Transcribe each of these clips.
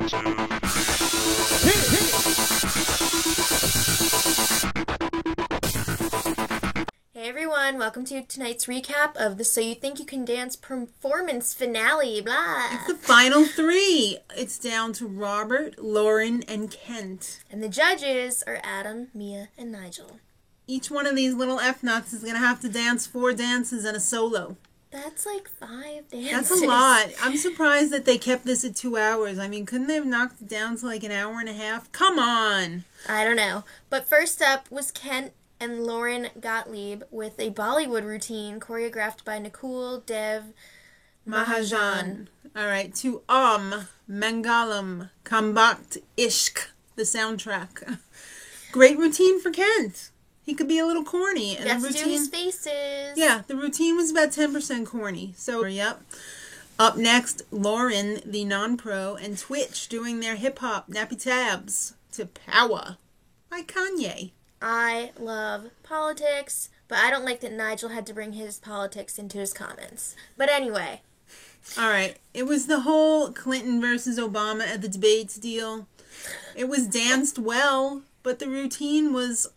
Hey everyone, welcome to tonight's recap of the So You Think You Can Dance performance finale, blah. It's the final three. It's down to Robert, Lauren, and Kent. And the judges are Adam, Mia, and Nigel. Each one of these little F-nuts is going to have to dance 4 dances and a solo. That's like 5 dances. That's a lot. I'm surprised that they kept this at 2 hours. I mean, couldn't they have knocked it down to like an hour and a half? Come on! I don't know. But first up was Kent and Lauren Gottlieb with a Bollywood routine choreographed by Nakul Dev Mahajan. All right, to Mangalam Kambakt Ishq, the soundtrack. Great routine for Kent. He could be a little corny. And Got the to routine, do his faces. Yeah, the routine was about 10% corny. So, yep. Up next, Lauren, the non-pro, and Twitch doing their hip-hop nappy tabs to Power by Kanye. I love politics, but I don't like that Nigel had to bring his politics into his comments. But anyway. All right. It was the whole Clinton versus Obama at the debates deal. It was danced well, but the routine was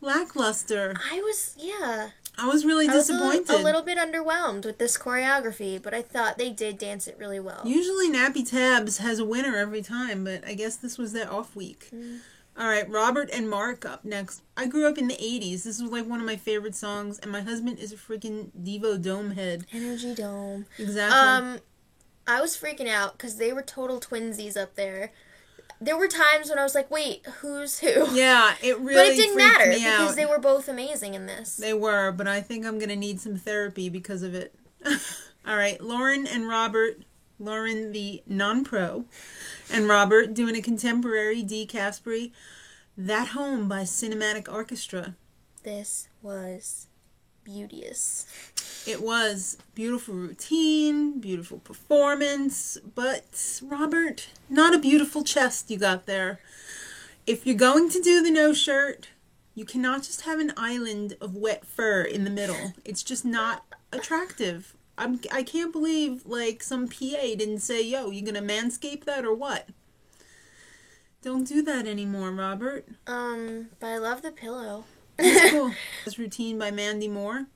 lackluster. I was really disappointed. A little bit underwhelmed with this choreography, but I thought they did dance it really well. Usually Nappy Tabs has a winner every time, but I guess this was their off week. All right, Robert and Mark up next. I grew up in the 80s. This was like one of my favorite songs, and my husband is a freaking Devo Dome head. Energy Dome. Exactly. I was freaking out because they were total twinsies up there. There were times when I was like, wait, who's who? Yeah, it really But it didn't matter because out. they were both amazing in this. They were, but I think I'm going to need some therapy because of it. All right, Lauren and Robert. Lauren, the non-pro, and Robert doing a contemporary Dee Caspary, That Home by Cinematic Orchestra. This was beauteous. It was beautiful routine, beautiful performance, but Robert, not a beautiful chest you got there. If you're going to do the no shirt, you cannot just have an island of wet fur in the middle. It's just not attractive. I can't believe, like, some PA didn't say, yo, you gonna manscape that or what? Don't do that anymore, Robert. But I love the pillow. That's cool. This routine by Mandy Moore.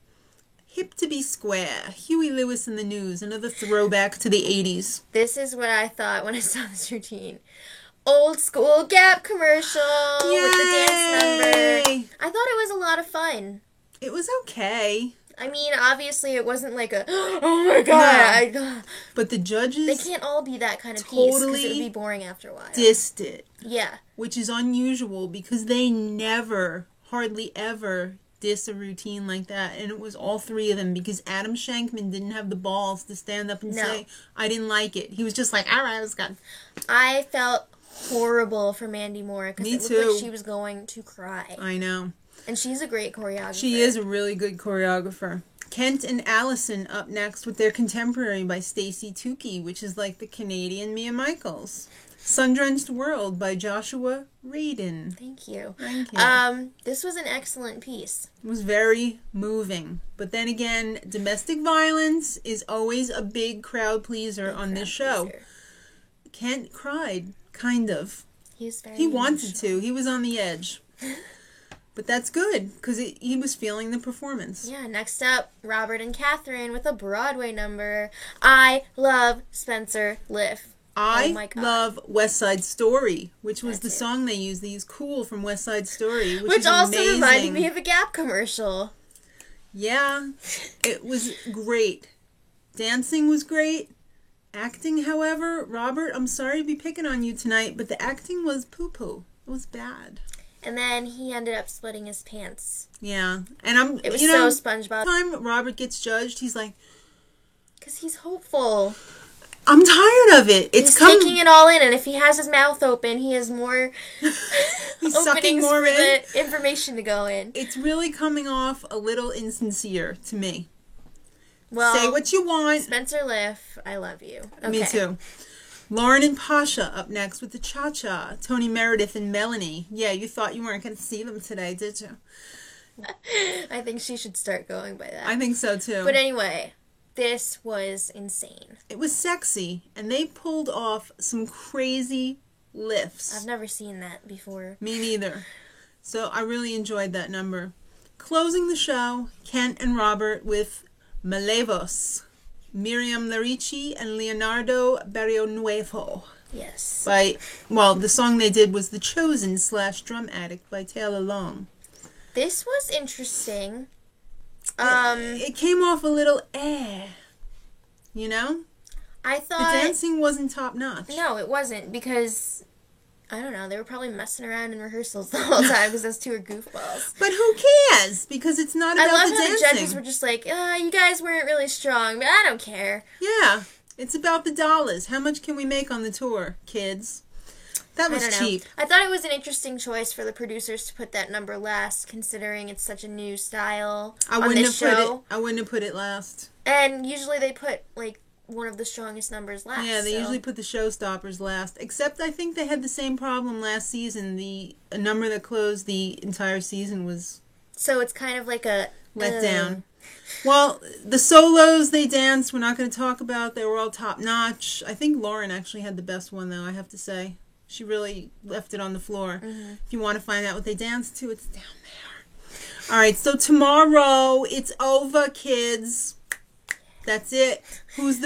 Hip to be square. Huey Lewis in the News. Another throwback to the 80s. This is what I thought when I saw this routine. Old school Gap commercial. Yay! With the dance number. I thought it was a lot of fun. It was okay. I mean, obviously it wasn't like a, oh my god. No. But the judges... They can't all be that kind of piece because totally it would be boring after a while. dissed it. Yeah. Which is unusual because they never, hardly ever, diss a routine like that. And it was all 3 of them because Adam Shankman didn't have the balls to stand up and say, I didn't like it. He was just like, all right, it was good. I felt horrible for Mandy Moore because it looked like she was going to cry. I know. And she's a great choreographer. She is a really good choreographer. Kent and Allison up next with their contemporary by Stacey Tukey, which is like the Canadian Mia Michaels. Sun-Drenched World by Joshua Radin. Thank you. Thank you. This was an excellent piece. It was very moving. But then again, domestic violence is always a big crowd pleaser on this show. Kent cried, kind of. He wanted to. He was on the edge. But that's good, because he was feeling the performance. Yeah, next up, Robert and Catherine with a Broadway number. I love Spencer Liff. I love West Side Story, which was the song they used. They used Cool from West Side Story, which is also amazing. reminded me of a Gap commercial. Yeah, it was great. Dancing was great. Acting, however, Robert, I'm sorry to be picking on you tonight, but the acting was poo-poo. It was bad. And then he ended up splitting his pants. Yeah. And it was so SpongeBob. Time Robert gets judged, he's like... Because he's hopeful. I'm tired of it. He's taking it all in, and if he has his mouth open, he has more he's sucking more for the information to go in. It's really coming off a little insincere to me. Well, say what you want. Spencer Liff, I love you. Okay. Me too. Lauren and Pasha up next with the Cha-Cha. Tony Meredith and Melanie. Yeah, you thought you weren't going to see them today, did you? I think she should start going by that. I think so too. But anyway, This was insane. It was sexy, and they pulled off some crazy lifts. I've never seen that before. Me neither. So I really enjoyed that number. Closing the show, Kent and Robert with Malevos, Miriam Larici and Leonardo Barrionuevo. Yes. The song they did was The Chosen / Drum Addict by Taylor Long. This was interesting. It came off a little you know? I The thought... dancing wasn't top notch. No, it wasn't, because... I don't know, they were probably messing around in rehearsals the whole time because those two are goofballs. But who cares? Because it's not about I love the how dancing. the judges were just like, you guys weren't really strong, but I don't care. Yeah, it's about the dollars. How much can we make on the tour, kids? That was cheap. I thought it was an interesting choice for the producers to put that number last, considering it's such a new style on this show. I wouldn't have put it last. And usually they put, like, one of the strongest numbers last. Yeah, they usually put the showstoppers last. Except I think they had the same problem last season. The number that closed the entire season was... So it's kind of like a... let down. Well, the solos they danced, we're not going to talk about. They were all top-notch. I think Lauren actually had the best one, though, I have to say. She really left it on the floor. Mm-hmm. If you want to find out what they danced to, it's down there. All right, so tomorrow, it's over, kids. That's it. Who's the